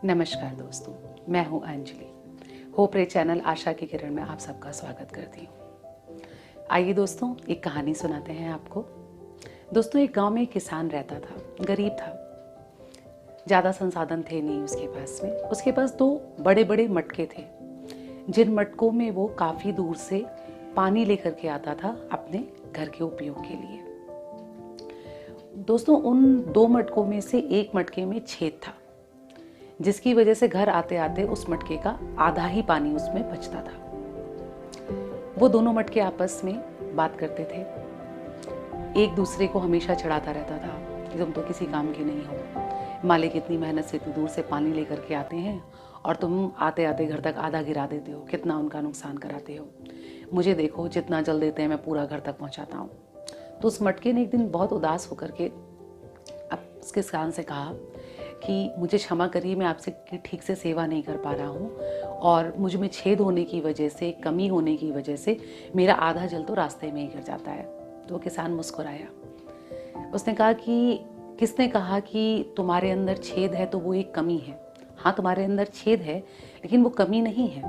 नमस्कार दोस्तों, मैं हूं अंजलि। होप रे चैनल आशा की किरण में आप सबका स्वागत करती हूं। आइए दोस्तों, एक कहानी सुनाते हैं आपको। दोस्तों, एक गांव में एक किसान रहता था, गरीब था। ज़्यादा संसाधन थे नहीं उसके पास में। उसके पास 2 बड़े बड़े मटके थे, जिन मटकों में वो काफ़ी दूर से पानी लेकर के आता था अपने घर के उपयोग के लिए। दोस्तों, उन 2 मटकों में से एक मटके में छेद था, जिसकी वजह से घर आते आते उस मटके का आधा ही पानी उसमें बचता था। वो दोनों मटके आपस में बात करते थे, एक दूसरे को हमेशा चिढ़ाता रहता था कि तुम तो किसी काम के नहीं हो, मालिक इतनी मेहनत से इतनी दूर से पानी लेकर के आते हैं और तुम आते आते घर तक आधा गिरा देते हो, कितना उनका नुकसान कराते हो। मुझे देखो, जितना जल देते हैं मैं पूरा घर तक पहुंचाता हूँ। तो उस मटके ने एक दिन बहुत उदास होकर के अब उसके किसान से कहा कि मुझे क्षमा करिए, मैं आपसे ठीक से सेवा नहीं कर पा रहा हूँ और मुझ में छेद होने की वजह से, कमी होने की वजह से मेरा आधा जल तो रास्ते में ही गिर जाता है। तो किसान मुस्कुराया। उसने कहा कि किसने कहा कि तुम्हारे अंदर छेद है तो वो एक कमी है? हाँ, तुम्हारे अंदर छेद है लेकिन वो कमी नहीं है।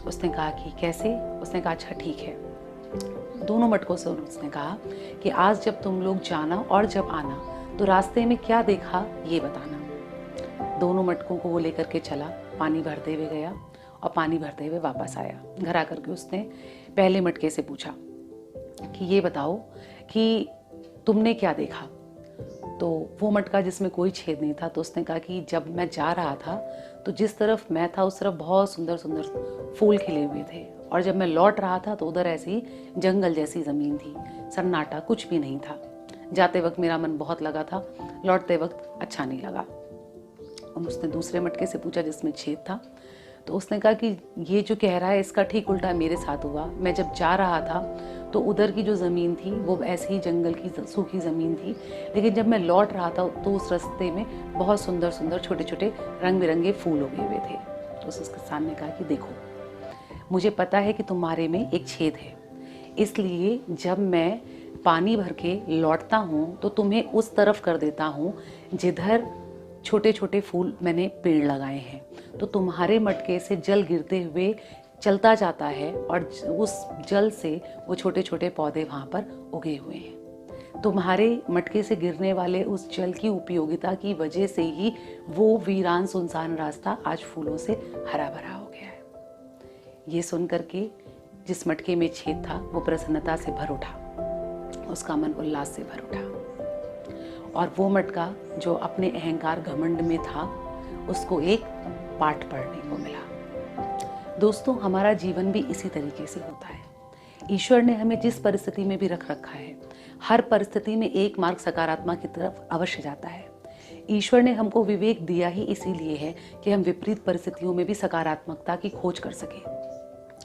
उसने कहा कि कैसे? उसने कहा अच्छा ठीक है। दोनों मटकों से उसने कहा कि आज जब तुम लोग जाना और जब आना तो रास्ते में क्या देखा ये बताना। दोनों मटकों को वो लेकर के चला, पानी भरते हुए गया और पानी भरते हुए वापस आया। घर आकर के उसने पहले मटके से पूछा कि ये बताओ कि तुमने क्या देखा? तो वो मटका जिसमें कोई छेद नहीं था, तो उसने कहा कि जब मैं जा रहा था तो जिस तरफ मैं था उस तरफ बहुत सुंदर सुंदर फूल खिले हुए थे, और जब मैं लौट रहा था तो उधर ऐसी जंगल जैसी ज़मीन थी, सन्नाटा, कुछ भी नहीं था। जाते वक्त मेरा मन बहुत लगा था, लौटते वक्त अच्छा नहीं लगा। और उसने दूसरे मटके से पूछा जिसमें छेद था, तो उसने कहा कि ये जो कह रहा है इसका ठीक उल्टा मेरे साथ हुआ। मैं जब जा रहा था तो उधर की जो ज़मीन थी वो ऐसी ही जंगल की सूखी ज़मीन थी, लेकिन जब मैं लौट रहा था तो उस रास्ते में बहुत सुंदर सुंदर छोटे छोटे रंग बिरंगे फूल उगे हुए थे। तो उस किसान ने कहा कि देखो, मुझे पता है कि तुम्हारे में एक छेद है, इसलिए जब मैं पानी भर के लौटता हूँ तो तुम्हें उस तरफ कर देता हूँ जिधर छोटे छोटे फूल मैंने पेड़ लगाए हैं। तो तुम्हारे मटके से जल गिरते हुए चलता जाता है और उस जल से वो छोटे छोटे पौधे वहाँ पर उगे हुए हैं। तुम्हारे मटके से गिरने वाले उस जल की उपयोगिता की वजह से ही वो वीरान सुनसान रास्ता आज फूलों से हरा भरा हो गया है। ये सुन करके जिस मटके में छेद था वो प्रसन्नता से भर उठा, उसका मन उल्लास से भर उठा, और वो मटका जो अपने अहंकार घमंड में था उसको एक पाठ पढ़ने को मिला। दोस्तों, हमारा जीवन भी इसी तरीके से होता है। ईश्वर ने हमें जिस परिस्थिति में भी रख रखा है, हर परिस्थिति में एक मार्ग सकारात्मक की तरफ अवश्य जाता है। ईश्वर ने हमको विवेक दिया ही इसीलिए है कि हम विपरीत परिस्थितियों में भी सकारात्मकता की खोज कर सकें।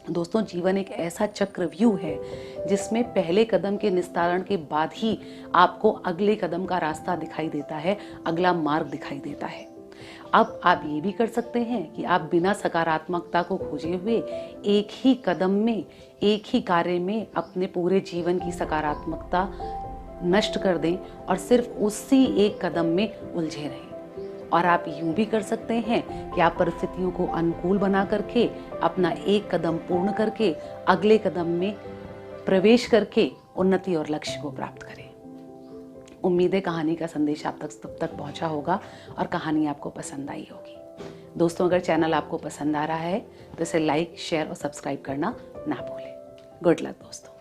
दोस्तों, जीवन एक ऐसा चक्रव्यूह है जिसमें पहले कदम के निस्तारण के बाद ही आपको अगले कदम का रास्ता दिखाई देता है, अगला मार्ग दिखाई देता है। अब आप ये भी कर सकते हैं कि आप बिना सकारात्मकता को खोजे हुए एक ही कदम में, एक ही कार्य में अपने पूरे जीवन की सकारात्मकता नष्ट कर दें और सिर्फ उसी एक कदम में उलझे रहें। और आप यूं भी कर सकते हैं कि आप परिस्थितियों को अनुकूल बना करके अपना एक कदम पूर्ण करके अगले कदम में प्रवेश करके उन्नति और लक्ष्य को प्राप्त करें। उम्मीद है कहानी का संदेश आप तब तक पहुंचा होगा और कहानी आपको पसंद आई होगी। दोस्तों, अगर चैनल आपको पसंद आ रहा है तो इसे लाइक, शेयर और सब्सक्राइब करना ना भूलें। गुड लक दोस्तों।